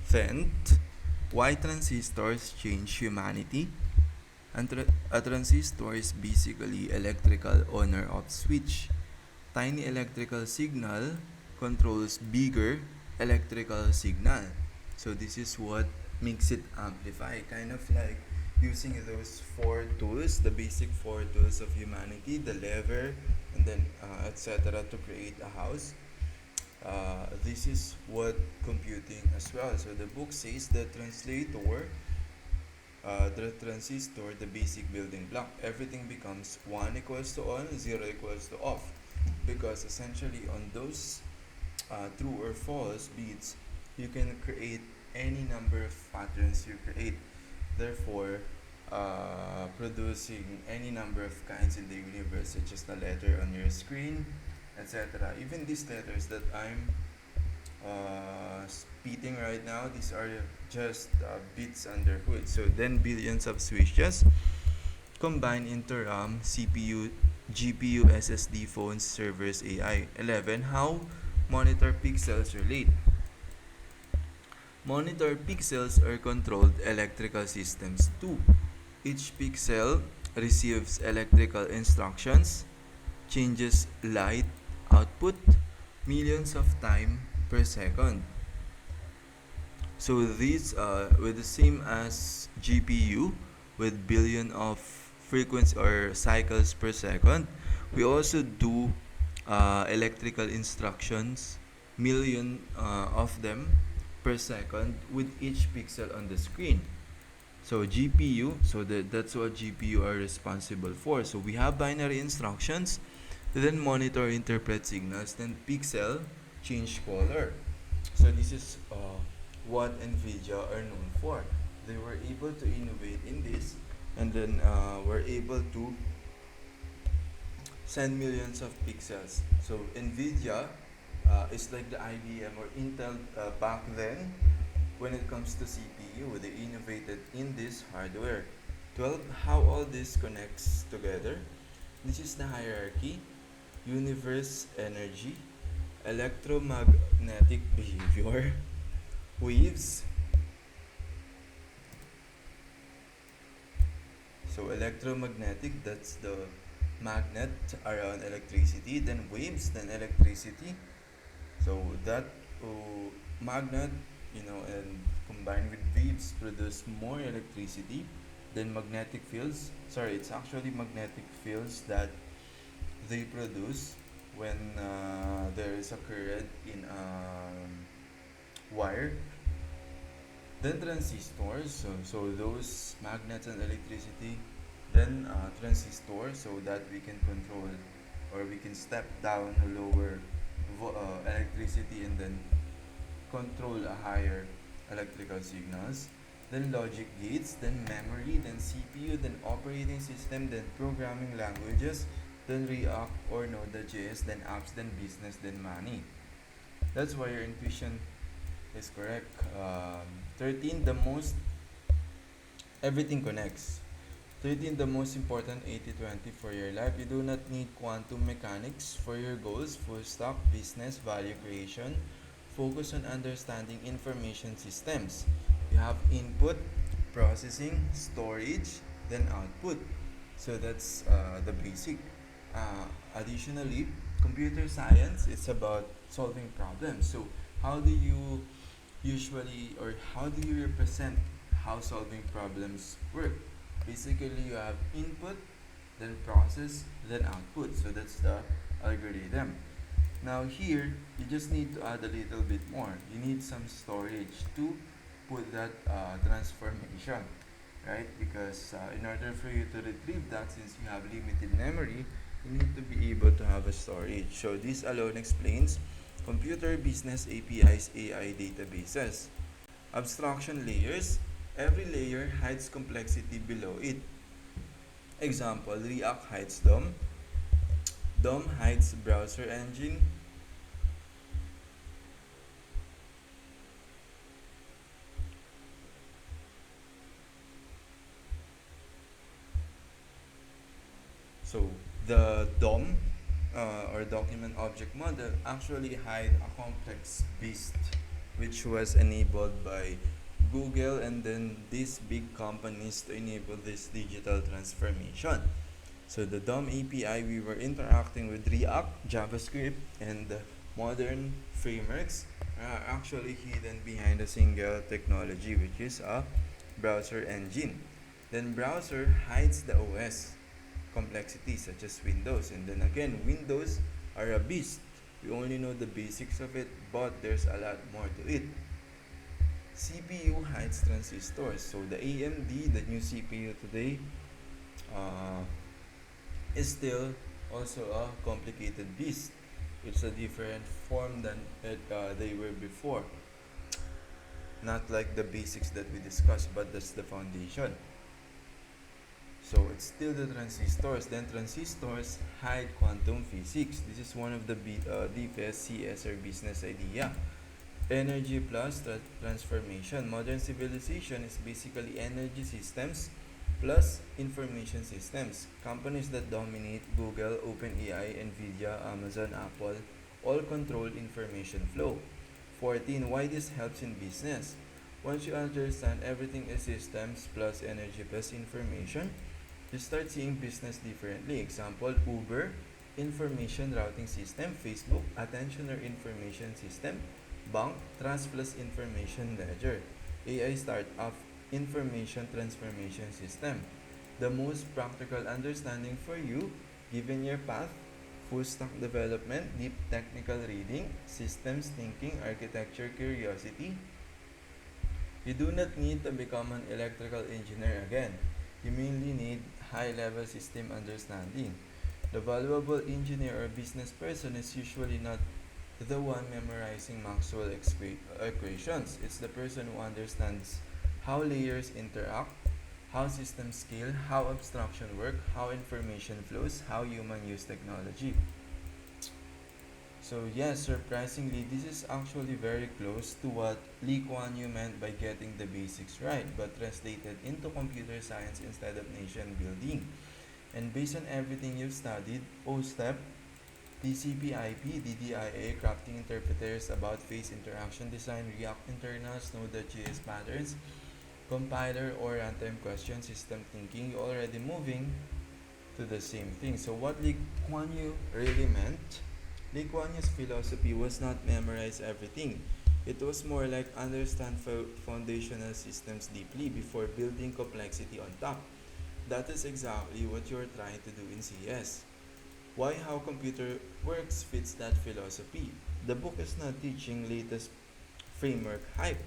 Tenth, why transistors change humanity? A transistor is basically electrical on or off switch. Tiny electrical signal controls bigger electrical signal. So this is what makes it amplify. Kind of like using those four tools, the basic four tools of humanity, the lever, and then etc. to create a house. This is what computing as well. So the book says the transistor, the basic building block. Everything becomes 1 equals to on, 0 equals to off. Because essentially on those true or false bits, you can create any number of patterns you create. Therefore, producing any number of kinds in the universe, such as the letter on your screen, etc. Even these letters that I'm spitting right now, these are just bits under hood. So then billions of switches combine into RAM, CPU, GPU, SSD, phones, servers, AI. 11. How monitor pixels relate? Monitor pixels are controlled electrical systems too. Each pixel receives electrical instructions, changes light output millions of time per second. So these with the same as GPU with billion of frequency or cycles per second. We also do electrical instructions, million of them per second with each pixel on the screen. So GPU, so that's what GPU are responsible for. So we have binary instructions, then monitor, interpret signals, then pixel, change color. So this is what NVIDIA are known for. They were able to innovate in this, and then were able to send millions of pixels. So NVIDIA is like the IBM or Intel back then when it comes to CPU. They innovated in this hardware. 12. How all this connects together. This is the hierarchy: universe, energy, electromagnetic behavior, waves. So electromagnetic, that's the magnet around electricity, then waves, then electricity. So that magnet, and combined with waves produce more electricity than magnetic fields. Sorry, it's actually magnetic fields that they produce when there is a current in a wire. Then transistors, so those magnets and electricity. Then transistors, so that we can control or we can step down a lower electricity and then control a higher electrical signals. Then logic gates, then memory, then CPU, then operating system, then programming languages, then React or Node.js, then apps, then business, then money. That's why your intuition is correct. 13, the most, everything connects. 13, the most important 80-20 for your life. You do not need quantum mechanics for your goals. Full stop, business, value creation. Focus on understanding information systems. You have input, processing, storage, then output. So that's the basic. Additionally, computer science is about solving problems. So how do you usually or how do you represent how solving problems work? Basically, you have input, then process, then output. So that's the algorithm. Now here, you just need to add a little bit more. You need some storage to put that transformation, right? Because in order for you to retrieve that, since you have limited memory, you need to be able to have a storage. So this alone explains computer business APIs, AI databases. Abstraction layers. Every layer hides complexity below it. Example, React hides DOM. DOM hides browser engine. So the DOM or document object model actually hide a complex beast which was enabled by Google and then these big companies to enable this digital transformation. So the DOM API, we were interacting with React, JavaScript, and modern frameworks are actually hidden behind a single technology, which is a browser engine. Then browser hides the OS complexity such as Windows. And then again, Windows are a beast. We only know the basics of it, but there's a lot more to it. CPU hides transistors. So the AMD, the new CPU today, uh, is still also a complicated beast. It's a different form than they were before. Not like the basics that we discussed, but that's the foundation. So it's still the transistors. Then transistors hide quantum physics. This is one of the deepest CS or business idea. Energy plus transformation. Modern civilization is basically energy systems plus information systems. Companies that dominate Google, OpenAI, Nvidia, Amazon, Apple all control information flow. 14. Why this helps in business? Once you understand everything is systems plus energy plus information, you start seeing business differently. Example, Uber, information routing system. Facebook, attention or information system. Bank, trust plus information ledger. AI startup, information transformation system. The most practical understanding for you, given your path, full stack development, deep technical reading, systems thinking, architecture curiosity. You do not need to become an electrical engineer again. You mainly need high level system understanding. The valuable engineer or business person is usually not the one memorizing Maxwell equations. It's the person who understands how layers interact, how systems scale, how abstraction work, how information flows, how human use technology. So yes, surprisingly, this is actually very close to what Lee Kuan Yew meant by getting the basics right, but translated into computer science instead of nation building. And based on everything you've studied, OSTEP, TCP/IP, DDIA, crafting interpreters, about face interaction design, React internals, Node.js patterns, compiler or runtime question, system thinking, you're already moving to the same thing. So what Lee Kuan Yew really meant, Lee Kuan Yew's philosophy was not memorize everything. It was more like understand foundational systems deeply before building complexity on top. That is exactly what you're trying to do in CS. Why How Computer Works fits that philosophy. The book is not teaching latest framework hype.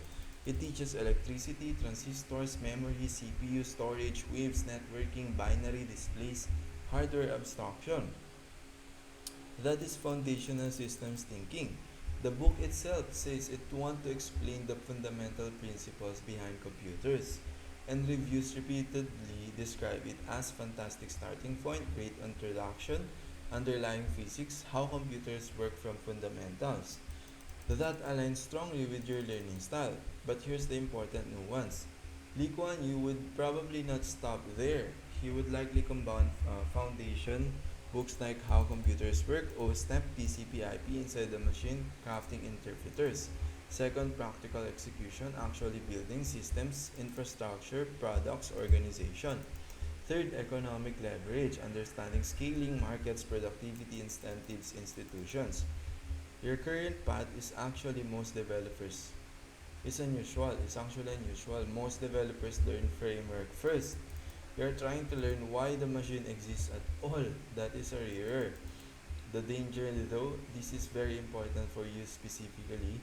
It teaches electricity, transistors, memory, CPU, storage, waves, networking, binary displays, hardware abstraction. That is foundational systems thinking. The book itself says it wants to explain the fundamental principles behind computers, and reviews repeatedly describe it as fantastic starting point, great introduction, underlying physics, how computers work from fundamentals. That aligns strongly with your learning style. But here's the important nuance. Lee Kuan Yew would probably not stop there. He would likely combine foundation books like How Computers Work, OSTEP, TCP/IP inside the machine, crafting interpreters. Second, practical execution, actually building systems, infrastructure, products, organization. Third, economic leverage, understanding scaling, markets, productivity, incentives, institutions. Your current path is actually most developers. It's unusual. It's actually unusual. Most developers learn framework first. You're trying to learn why the machine exists at all. That is a rare. The danger though, this is very important for you specifically.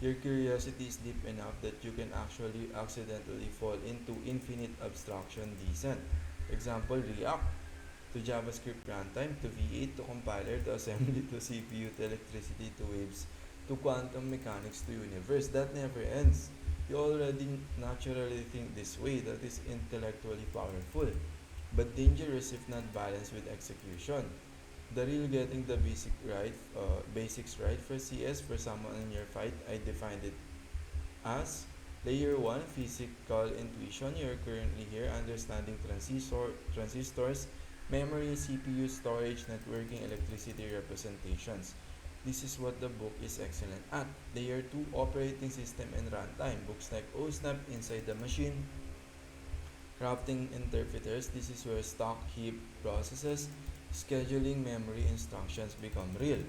Your curiosity is deep enough that you can actually accidentally fall into infinite abstraction descent. Example, React to JavaScript runtime to V8 to compiler to assembly to CPU to electricity to waves to quantum mechanics to universe. That never ends. You already naturally think this way. That is intellectually powerful, but dangerous if not balanced with execution. The real getting the basics right for CS for someone in your fight, I defined it as layer 1 physical intuition. You're currently here understanding transistors, memory, CPU, storage, networking, electricity representations. This is what the book is excellent at. Layer 2, operating system and runtime. Books like OSNAP, Inside the Machine, Crafting Interpreters. This is where stock heap processes, scheduling memory instructions become real.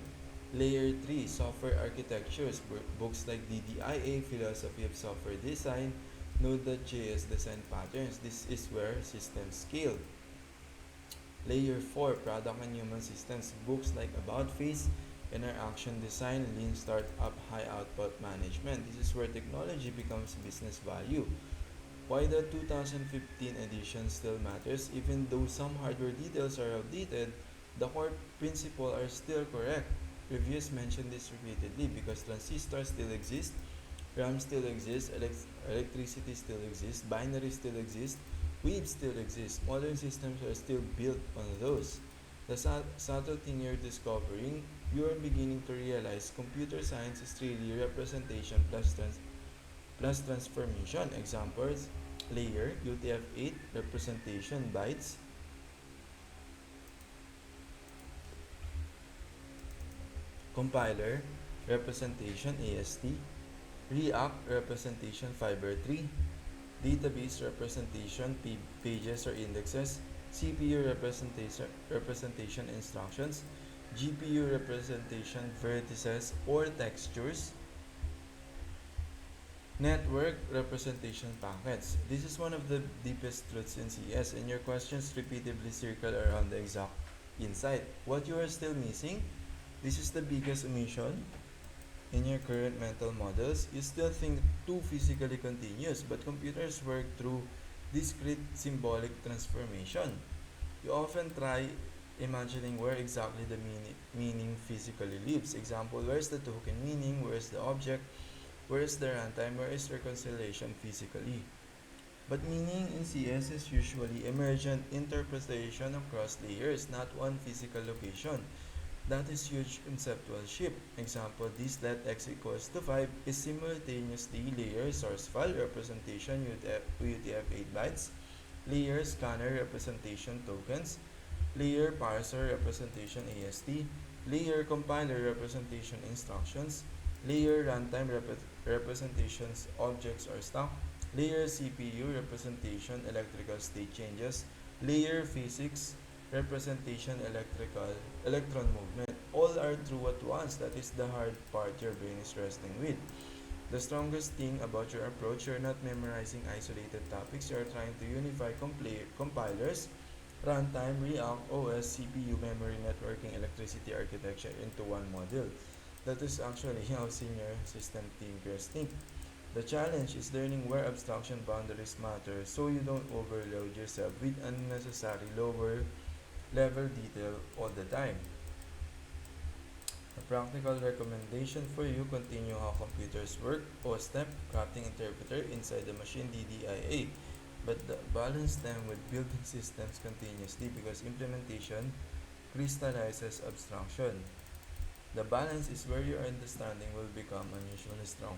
Layer 3, software architectures. Books like DDIA, Philosophy of Software Design, Node.js design patterns. This is where systems scale. Layer 4, product and human systems. Books like About Face, Interaction Design, Lean Startup, High Output Management. This is where technology becomes business value. Why the 2015 edition still matters, even though some hardware details are outdated, the core principles are still correct. Reviews mention this repeatedly because transistors still exist, RAM still exists, electricity still exists, binary still exist, waves still exist. Modern systems are still built on those. The subtle thing you're discovering, you're beginning to realize computer science is really representation plus transformation. Examples: layer, UTF-8, representation, bytes, compiler, representation, AST, React, representation, fiber tree, database representation, pages or indexes, CPU representation, instructions, GPU representation, vertices or textures, network representation, packets. This is one of the deepest truths in CS, and your questions repeatedly circle around the exact insight. What you are still missing? This is the biggest omission in your current mental models. You still think two physically continuous, but computers work through discrete symbolic transformation. You often try imagining where exactly the meaning physically lives. Example, where's the token meaning, where's the object, where's the runtime, where is reconciliation physically. But meaning in CS is usually emergent interpretation across layers, not one physical location. That is huge conceptual shift. Example, this let x equals to 5 is simultaneously layer source file representation UTF-8 bytes, layer scanner representation tokens, layer parser representation AST, layer compiler representation instructions, layer runtime representations objects or stock, layer CPU representation electrical state changes, layer physics representation electron movement. All are true at once. That is the hard part your brain is wrestling with. The strongest thing about your approach, you're not memorizing isolated topics, you're trying to unify compilers, runtime, React, OS, CPU, memory, networking, electricity architecture into one model. That is actually how senior system thinkers think. The challenge is learning where abstraction boundaries matter so you don't overload yourself with unnecessary lower level detail all the time. A practical recommendation for you: continue how computers work, OSTEP, crafting interpreter, inside the machine, DDIA, but balance them with building systems continuously because implementation crystallizes abstraction. The balance is where your understanding will become unusually strong.